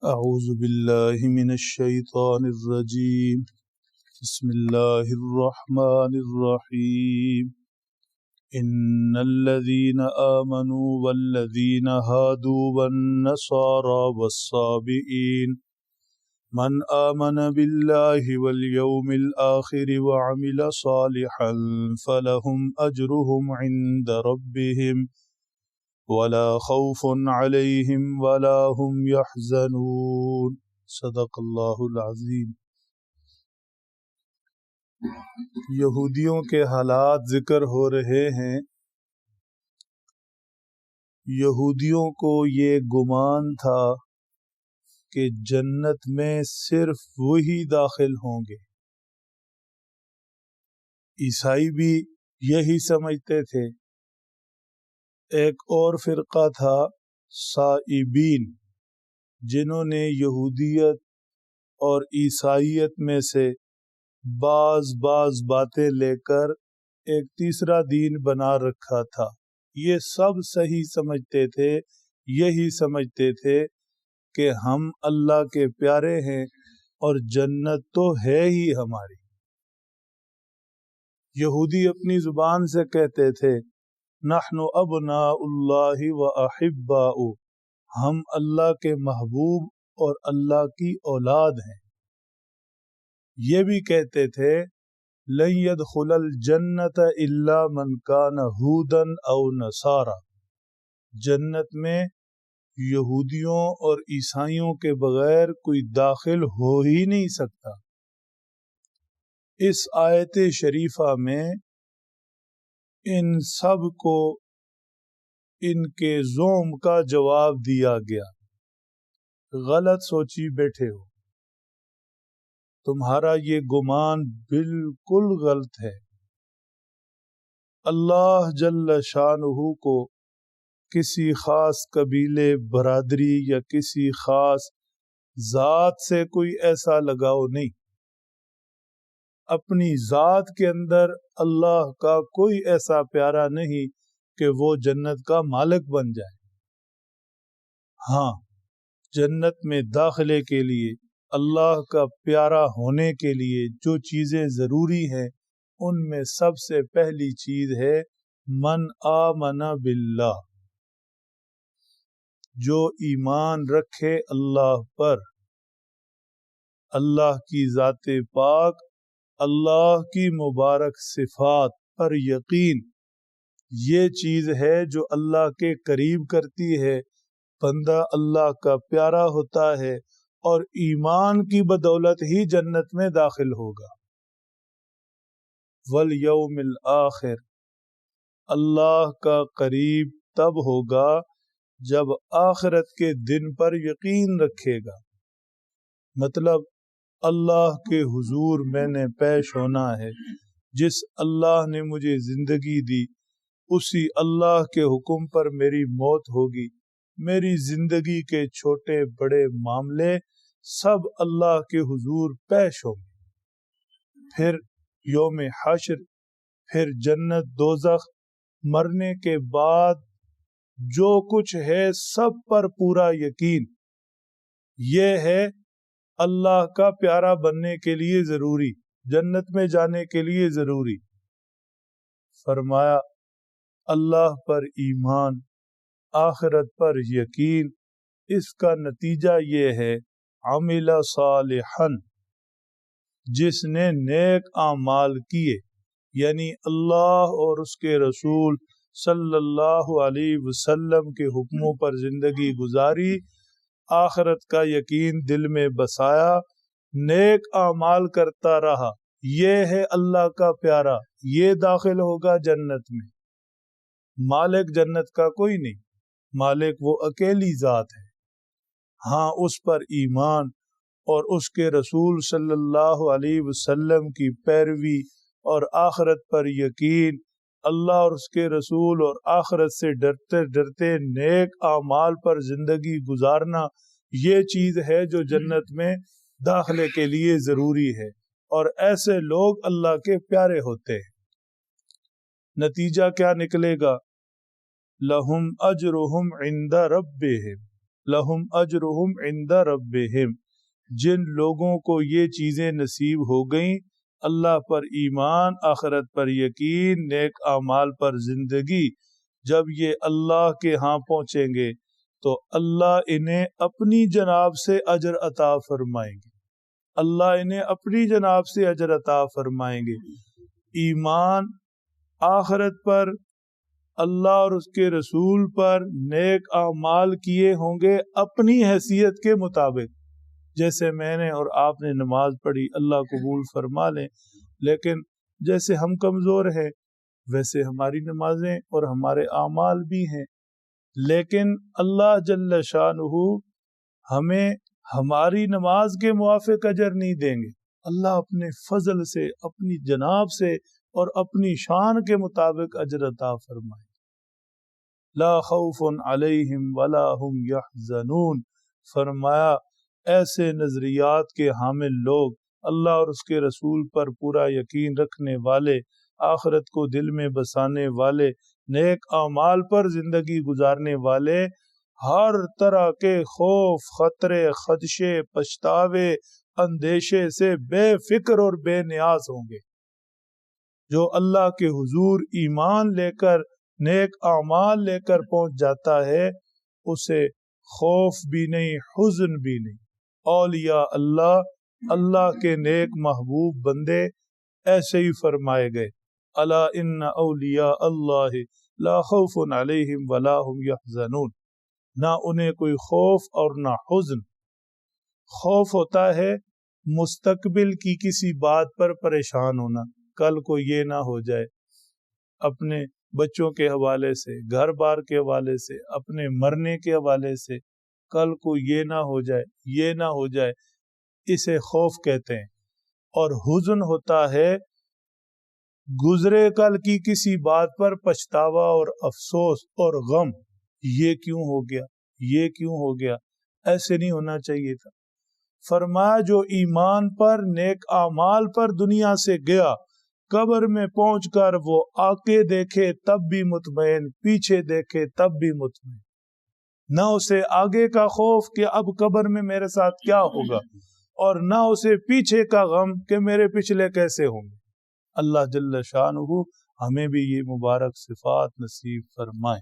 أعوذ بالله من الشيطان الرجيم. بسم الله الرحمن الرحيم. إن الذين آمنوا والذين هادوا والنصارى والصابئين من آمن بالله واليوم الآخر وعمل صالحا فلهم أجرهم عند ربهم ولا خوف عليهم ولا هم يحزنون. صدق اللہ العظیم۔ یہودیوں کے حالات ذکر ہو رہے ہیں۔ یہودیوں کو یہ گمان تھا کہ جنت میں صرف وہی داخل ہوں گے۔ عیسائی بھی یہی سمجھتے تھے۔ ایک اور فرقہ تھا سائبین، جنہوں نے یہودیت اور عیسائیت میں سے بعض باتیں لے کر ایک تیسرا دین بنا رکھا تھا۔ یہ سب صحیح سمجھتے تھے، یہی سمجھتے تھے کہ ہم اللہ کے پیارے ہیں اور جنت تو ہے ہی ہماری۔ یہودی اپنی زبان سے کہتے تھے نحن ابناء اللہ و احباؤ، ہم اللہ کے محبوب اور اللہ کی اولاد ہیں۔ یہ بھی کہتے تھے لن يدخل الجنت الا من کان ہودا او نصارا، جنت میں یہودیوں اور عیسائیوں کے بغیر کوئی داخل ہو ہی نہیں سکتا۔ اس آیت شریفہ میں ان سب کو ان کے زعم کا جواب دیا گیا۔ غلط سوچی بیٹھے ہو، تمہارا یہ گمان بالکل غلط ہے۔ اللہ جل شانہ کو کسی خاص قبیلے، برادری یا کسی خاص ذات سے کوئی ایسا لگاؤ نہیں۔ اپنی ذات کے اندر اللہ کا کوئی ایسا پیارا نہیں کہ وہ جنت کا مالک بن جائے۔ ہاں، جنت میں داخلے کے لیے اللہ کا پیارا ہونے کے لیے جو چیزیں ضروری ہیں ان میں سب سے پہلی چیز ہے من آمن باللہ، جو ایمان رکھے اللہ پر، اللہ کی ذات پاک، اللہ کی مبارک صفات پر یقین۔ یہ چیز ہے جو اللہ کے قریب کرتی ہے، بندہ اللہ کا پیارا ہوتا ہے اور ایمان کی بدولت ہی جنت میں داخل ہوگا۔ والیوم الآخر، اللہ کا قریب تب ہوگا جب آخرت کے دن پر یقین رکھے گا۔ مطلب اللہ کے حضور میں نے پیش ہونا ہے۔ جس اللہ نے مجھے زندگی دی اسی اللہ کے حکم پر میری موت ہوگی۔ میری زندگی کے چھوٹے بڑے معاملے سب اللہ کے حضور پیش ہوں گے۔ پھر یوم حشر، پھر جنت دوزخ، مرنے کے بعد جو کچھ ہے سب پر پورا یقین۔ یہ ہے اللہ کا پیارا بننے کے لیے ضروری، جنت میں جانے کے لیے ضروری۔ فرمایا اللہ پر ایمان، آخرت پر یقین، اس کا نتیجہ یہ ہے عمل صالحا، جس نے نیک اعمال کیے، یعنی اللہ اور اس کے رسول صلی اللہ علیہ وسلم کے حکموں پر زندگی گزاری، آخرت کا یقین دل میں بسایا، نیک اعمال کرتا رہا۔ یہ ہے اللہ کا پیارا، یہ داخل ہوگا جنت میں۔ مالک جنت کا کوئی نہیں، مالک وہ اکیلی ذات ہے۔ ہاں، اس پر ایمان اور اس کے رسول صلی اللہ علیہ وسلم کی پیروی اور آخرت پر یقین، اللہ اور اس کے رسول اور آخرت سے ڈرتے ڈرتے نیک اعمال پر زندگی گزارنا، یہ چیز ہے جو جنت میں داخلے کے لیے ضروری ہے، اور ایسے لوگ اللہ کے پیارے ہوتے ہیں۔ نتیجہ کیا نکلے گا؟ لہم اجرہم عند ربہم، لہم اجرہم عند ربہم، جن لوگوں کو یہ چیزیں نصیب ہو گئیں، اللہ پر ایمان، آخرت پر یقین، نیک اعمال پر زندگی، جب یہ اللہ کے ہاں پہنچیں گے تو اللہ انہیں اپنی جناب سے اجر عطا فرمائیں گے، اللہ انہیں اپنی جناب سے اجر عطا فرمائیں گے۔ ایمان، آخرت پر، اللہ اور اس کے رسول پر نیک اعمال کیے ہوں گے اپنی حیثیت کے مطابق، جیسے میں نے اور آپ نے نماز پڑھی اللہ قبول فرما لیں، لیکن جیسے ہم کمزور ہیں ویسے ہماری نمازیں اور ہمارے اعمال بھی ہیں، لیکن اللہ جل شانہ ہمیں ہماری نماز کے موافق اجر نہیں دیں گے، اللہ اپنے فضل سے، اپنی جناب سے اور اپنی شان کے مطابق اجر عطا فرمائے۔ لا خوف علیہم ولا هم یحزنون، فرمایا ایسے نظریات کے حامل لوگ، اللہ اور اس کے رسول پر پورا یقین رکھنے والے، آخرت کو دل میں بسانے والے، نیک اعمال پر زندگی گزارنے والے، ہر طرح کے خوف، خطرے، خدشے، پچھتاوے، اندیشے سے بے فکر اور بے نیاز ہوں گے۔ جو اللہ کے حضور ایمان لے کر، نیک اعمال لے کر پہنچ جاتا ہے، اسے خوف بھی نہیں، حزن بھی نہیں۔ اولیاء اللہ، اللہ کے نیک محبوب بندے ایسے ہی فرمائے گئے، الا ان اولیاء اللہ لا خوف علیہم ولا هم یحزنون، نہ انہیں کوئی خوف اور نہ حزن۔ خوف ہوتا ہے مستقبل کی کسی بات پر پریشان ہونا، کل کو یہ نہ ہو جائے، اپنے بچوں کے حوالے سے، گھر بار کے حوالے سے، اپنے مرنے کے حوالے سے، کل کو یہ نہ ہو جائے، یہ نہ ہو جائے، اسے خوف کہتے ہیں۔ اور حزن ہوتا ہے گزرے کل کی کسی بات پر پچھتاوا اور افسوس اور غم، یہ کیوں ہو گیا، یہ کیوں ہو گیا، ایسے نہیں ہونا چاہیے تھا۔ فرمایا جو ایمان پر، نیک اعمال پر دنیا سے گیا، قبر میں پہنچ کر وہ آگے دیکھے تب بھی مطمئن، پیچھے دیکھے تب بھی مطمئن، نہ اسے آگے کا خوف کہ اب قبر میں میرے ساتھ کیا ہوگا، اور نہ اسے پیچھے کا غم کہ میرے پچھلے کیسے ہوں گے۔ اللہ جل شانہ ہمیں بھی یہ مبارک صفات نصیب فرمائے۔